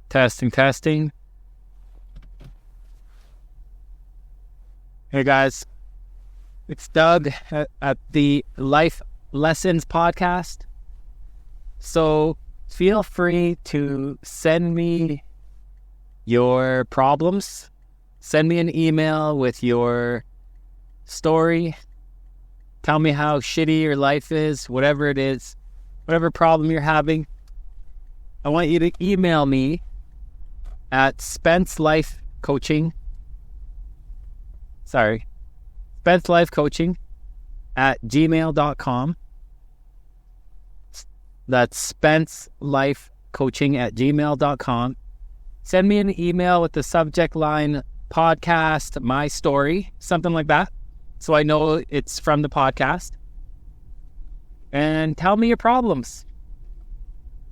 Testing. Hey guys, it's Doug at the Life Lessons podcast. So feel free to send me your problems. Send me an email with your story. Tell me how shitty your life is, whatever it is, whatever problem you're having. I want you to email me at Spence Life Coaching at gmail.com. That's Spence Life Coaching at gmail.com. Send me an email with the subject line podcast, my story, something like that, so I know it's from the podcast. And tell me your problems.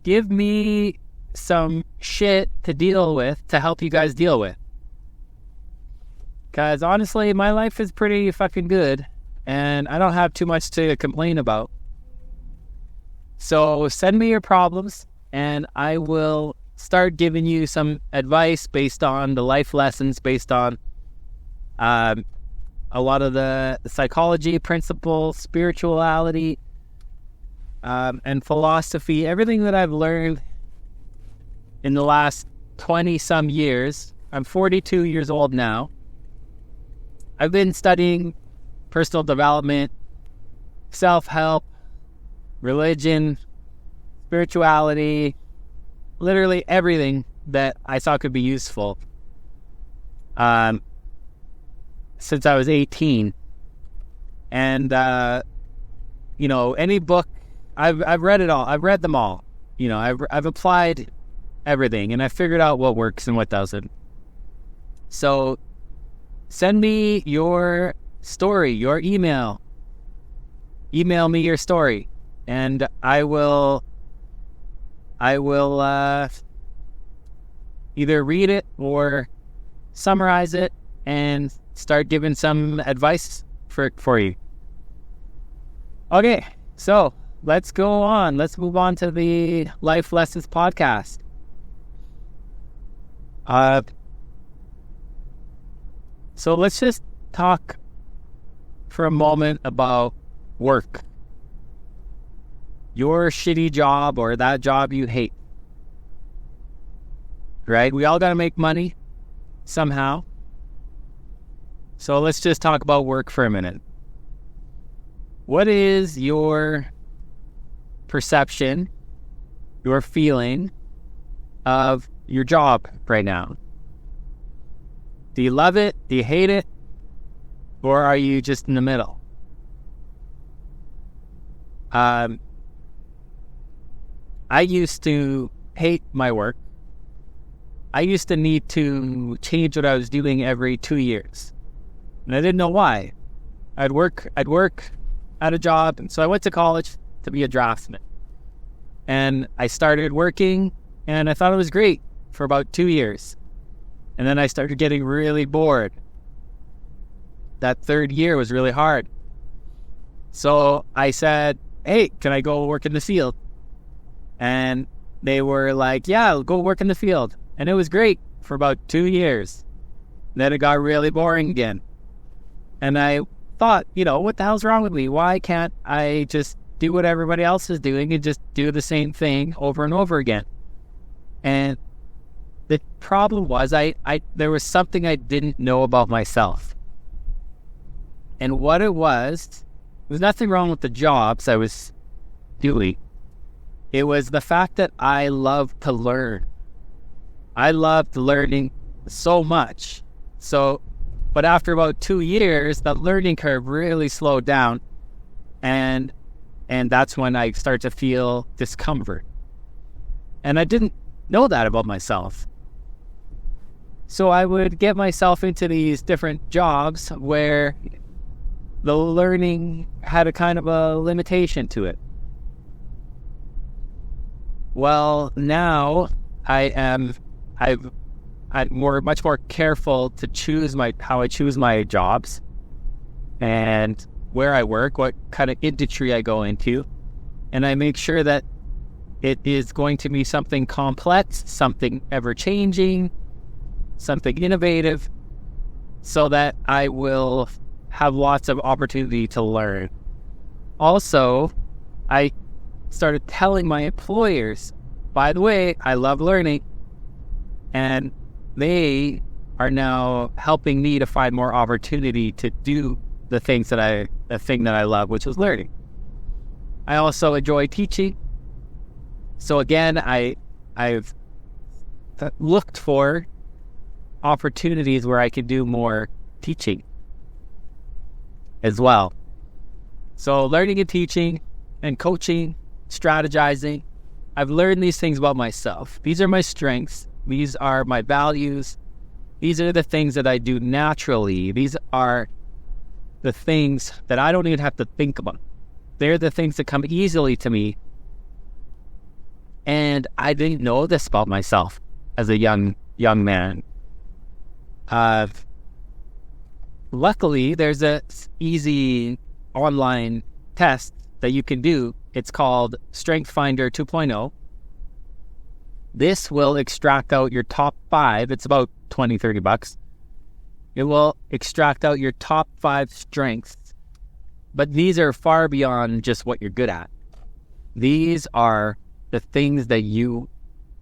Give me some shit to deal with, to help you guys deal with. Because honestly, my life is pretty fucking good, and I don't have too much to complain about. So send me your problems, and I will start giving you some advice based on the life lessons, based on a lot of the psychology principles, spirituality, and philosophy, everything that I've learned in the last 20 some years. I'm 42 years old now. I've been studying personal development, self-help, religion, spirituality, literally everything that I thought could be useful since I was 18. And any book, I've read it all. I've read them all. I've applied everything, and I figured out what works and what doesn't. So send me your story, your email. Email me your story, and I will either read it or summarize it and start giving some advice for you. Okay, so let's go on. Let's move on to the Life Lessons podcast. So let's just talk for a moment about work. Your shitty job, or that job you hate. Right? We all got to make money somehow. So let's just talk about work for a minute. What is your perception, your feeling of your job right now? Do you love it? Do you hate it? Or are you just in the middle? I used to hate my work. I used to need to change what I was doing every 2 years. And I didn't know why. I'd work at a job, and so I went to college to be a draftsman. And I started working, and I thought it was great for about 2 years. And then I started getting really bored. That third year was really hard. So I said, hey, can I go work in the field? And they were like, yeah, go work in the field. And it was great for about 2 years. Then it got really boring again. And I thought, what the hell's wrong with me? Why can't I just do what everybody else is doing and just do the same thing over and over again? And the problem was there was something I didn't know about myself. And what it was nothing wrong with the jobs I was doing. It was the fact that I loved to learn. I loved learning so much. But after about 2 years, the learning curve really slowed down. And that's when I started to feel discomfort. And I didn't know that about myself. So I would get myself into these different jobs where the learning had a kind of a limitation to it. Well, now I'm much more careful to choose how I choose my jobs and where I work, what kind of industry I go into, and I make sure that It is going to be something complex, something ever-changing, something innovative, so that I will have lots of opportunity to learn. Also, I started telling my employers, by the way, I love learning, and they are now helping me to find more opportunity to do the thing that I love, which is learning. I also enjoy teaching. So again, I've looked for opportunities where I could do more teaching as well. So learning and teaching and coaching, strategizing, I've learned these things about myself. These are my strengths. These are my values. These are the things that I do naturally. These are the things that I don't even have to think about. They're the things that come easily to me. And I didn't know this about myself as a young man. Luckily, there's a easy online test that you can do. It's called Strengthsfinder 2.0. This will extract out your top 5. It's about $20-$30. It will extract out your top 5 strengths. But these are far beyond just what you're good at. These are the things that you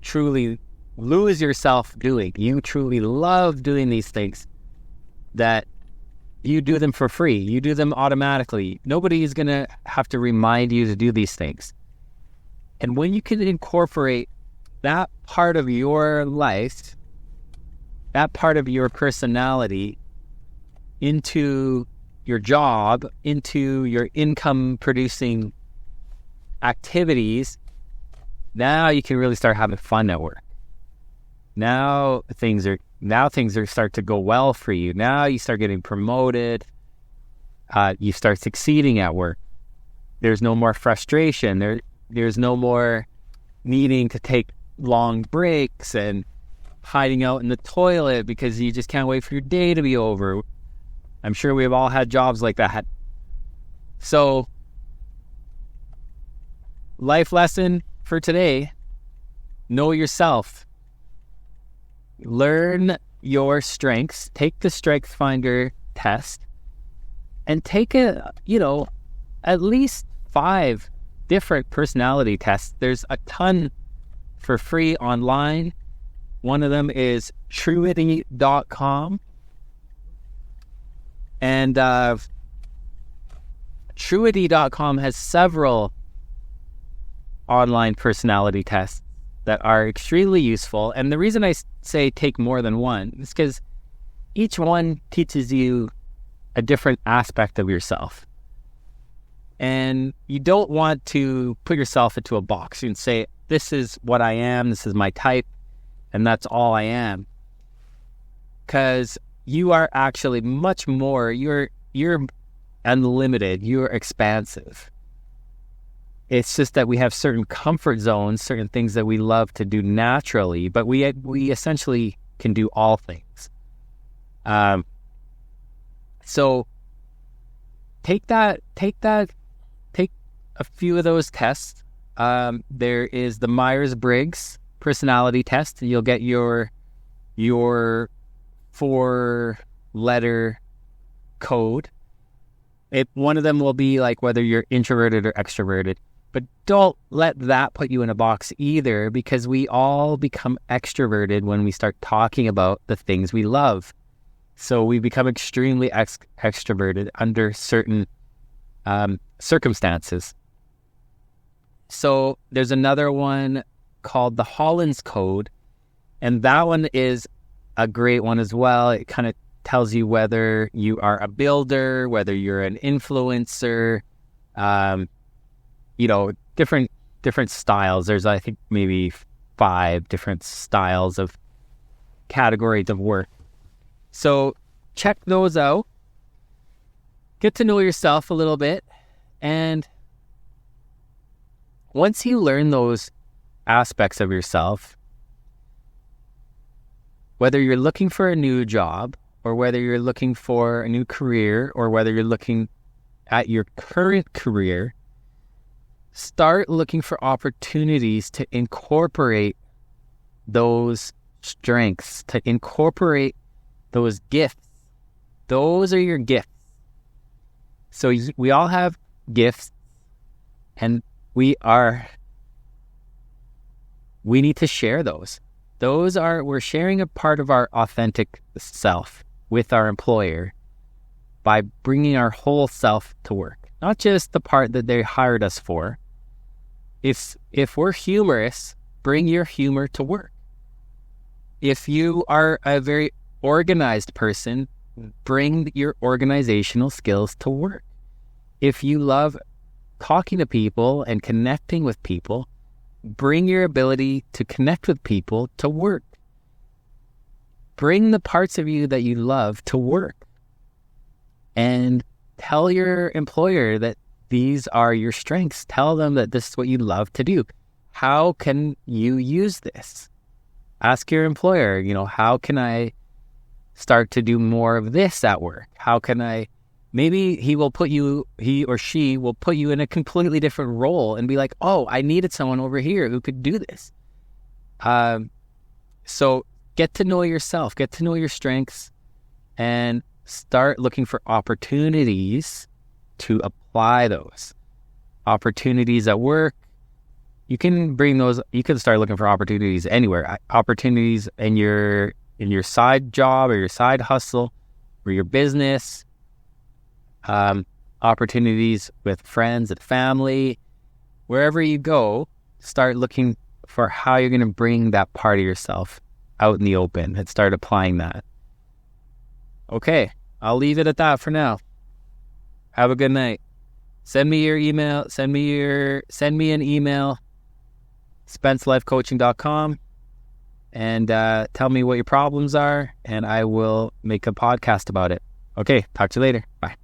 truly lose yourself doing. You truly love doing these things, that you do them for free. You do them automatically. Nobody is going to have to remind you to do these things. And when you can incorporate that part of your life, that part of your personality into your job, into your income producing activities, now you can really start having fun at work. Now things are start to go well for you. Now you start getting promoted. You start succeeding at work. There's no more frustration. There's no more needing to take long breaks and hiding out in the toilet because you just can't wait for your day to be over. I'm sure we've all had jobs like that. So, life lesson for today: know yourself. Learn your strengths. Take the Strengthsfinder test and take at least 5 different personality tests. There's a ton for free online. One of them is Truity.com. And Truity.com has several online personality tests that are extremely useful. And the reason I say take more than one is because each one teaches you a different aspect of yourself. And you don't want to put yourself into a box and say, this is what I am, this is my type, and that's all I am. Because you are actually much more. You're unlimited. You're expansive. It's just that we have certain comfort zones, certain things that we love to do naturally, but we essentially can do all things. So take a few of those tests. There is the Myers-Briggs personality test. You'll get your 4-letter code. One of them will be like whether you're introverted or extroverted. But don't let that put you in a box either, because we all become extroverted when we start talking about the things we love. So we become extremely extroverted under certain circumstances. So there's another one called the Holland's Code, and that one is a great one as well. It kind of tells you whether you are a builder, whether you're an influencer, different styles. There's, I think, maybe 5 different styles of categories of work. So check those out. Get to know yourself a little bit. And once you learn those aspects of yourself, whether you're looking for a new job, or whether you're looking for a new career, or whether you're looking at your current career, start looking for opportunities to incorporate those strengths, to incorporate those gifts. Those are your gifts. So we all have gifts, and we need to share those. We're sharing a part of our authentic self with our employer by bringing our whole self to work, not just the part that they hired us for. If we're humorous, bring your humor to work. If you are a very organized person, bring your organizational skills to work. If you love talking to people and connecting with people, bring your ability to connect with people to work. Bring the parts of you that you love to work. And tell your employer that these are your strengths. Tell them that this is what you love to do. How can you use this? Ask your employer, how can I start to do more of this at work? How can I, maybe he or she will put you in a completely different role and be like, oh, I needed someone over here who could do this. So get to know yourself, get to know your strengths, and start looking for opportunities to apply those. Opportunities at work, you can start looking for opportunities anywhere. Opportunities in your side job or your side hustle or your business. Opportunities with friends and family. Wherever you go, start looking for how you're going to bring that part of yourself out in the open and start applying that. Okay, I'll leave it at that for now. Have a good night. Send me your email. Send me an email, SpenceLifeCoaching.com, and tell me what your problems are, and I will make a podcast about it. Okay, talk to you later. Bye.